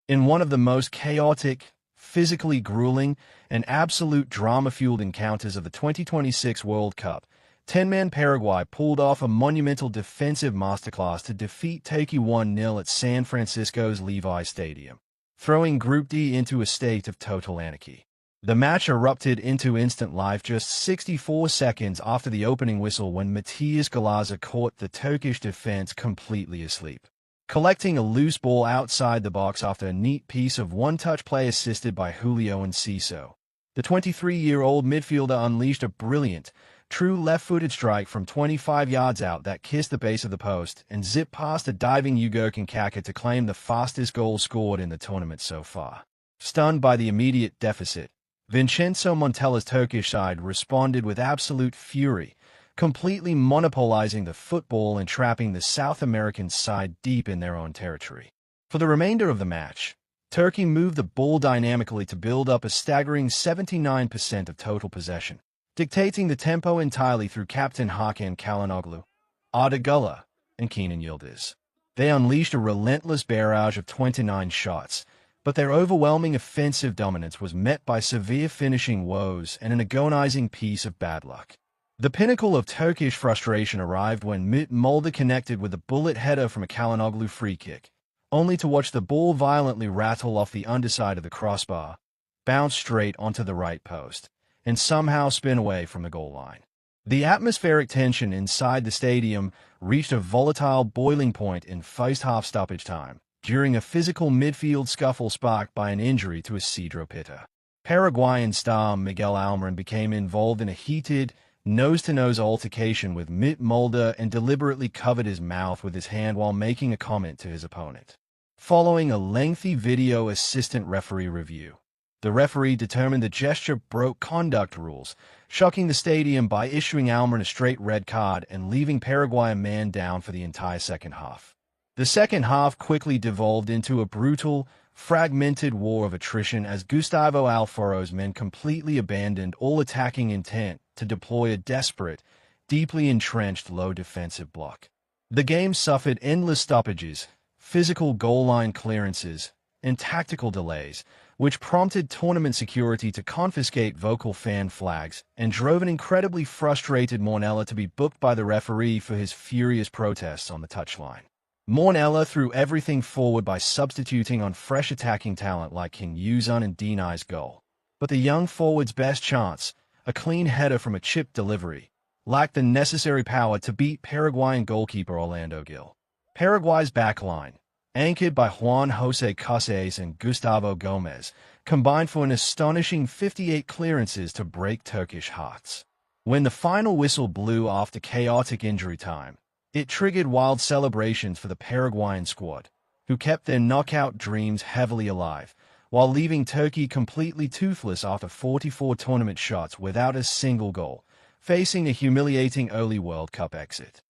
In one of the most chaotic, physically grueling, and absolute drama-fueled encounters of the 2026 World Cup, 10-man Paraguay pulled off a monumental defensive masterclass to defeat Turkey 1-0 at San Francisco's Levi Stadium, throwing Group D into a state of total anarchy. The match erupted into instant life just 64 seconds after the opening whistle when Matthias Galaza caught the Turkish defense completely asleep, collecting a loose ball outside the box after a neat piece of one-touch play assisted by Julio Enciso. The 23-year-old midfielder unleashed a brilliant, true left-footed strike from 25 yards out that kissed the base of the post and zipped past a diving Ugurkan Kaka to claim the fastest goal scored in the tournament so far. Stunned by the immediate deficit, Vincenzo Montella's Turkish side responded with absolute fury, completely monopolizing the football and trapping the South American side deep in their own territory. For the remainder of the match, Turkey moved the ball dynamically to build up a staggering 79% of total possession, dictating the tempo entirely through Captain Hakan Çalhanoğlu, Arda Güler, and Kenan Yıldız. They unleashed a relentless barrage of 29 shots, but their overwhelming offensive dominance was met by severe finishing woes and an agonizing piece of bad luck. The pinnacle of Turkish frustration arrived when Umut Mulder connected with a bullet header from a Çalhanoğlu free kick, only to watch the ball violently rattle off the underside of the crossbar, bounce straight onto the right post, and somehow spin away from the goal line. The atmospheric tension inside the stadium reached a volatile boiling point in first-half stoppage time, during a physical midfield scuffle sparked by an injury to Isidro Pitta. Paraguayan star Miguel Almiron became involved in a heated, nose-to-nose altercation with Umut Mulder and deliberately covered his mouth with his hand while making a comment to his opponent. Following a lengthy video assistant referee review, the referee determined the gesture broke conduct rules, shocking the stadium by issuing Almiron a straight red card and leaving Paraguay a man down for the entire second half. The second half quickly devolved into a brutal, fragmented war of attrition as Gustavo Alfaro's men completely abandoned all attacking intent to deploy a desperate, deeply entrenched low defensive block. The game suffered endless stoppages, physical goal line clearances, and tactical delays, which prompted tournament security to confiscate vocal fan flags and drove an incredibly frustrated Mornella to be booked by the referee for his furious protests on the touchline. Mornella threw everything forward by substituting on fresh attacking talent like King Yuzun and Deni's goal. But the young forward's best chance, a clean header from a chip delivery, lacked the necessary power to beat Paraguayan goalkeeper Orlando Gil. Paraguay's backline, anchored by Juan José Casares and Gustavo Gomez, combined for an astonishing 58 clearances to break Turkish hearts. When the final whistle blew after chaotic injury time, it triggered wild celebrations for the Paraguayan squad, who kept their knockout dreams heavily alive, while leaving Turkey completely toothless after 44 tournament shots without a single goal, facing a humiliating early World Cup exit.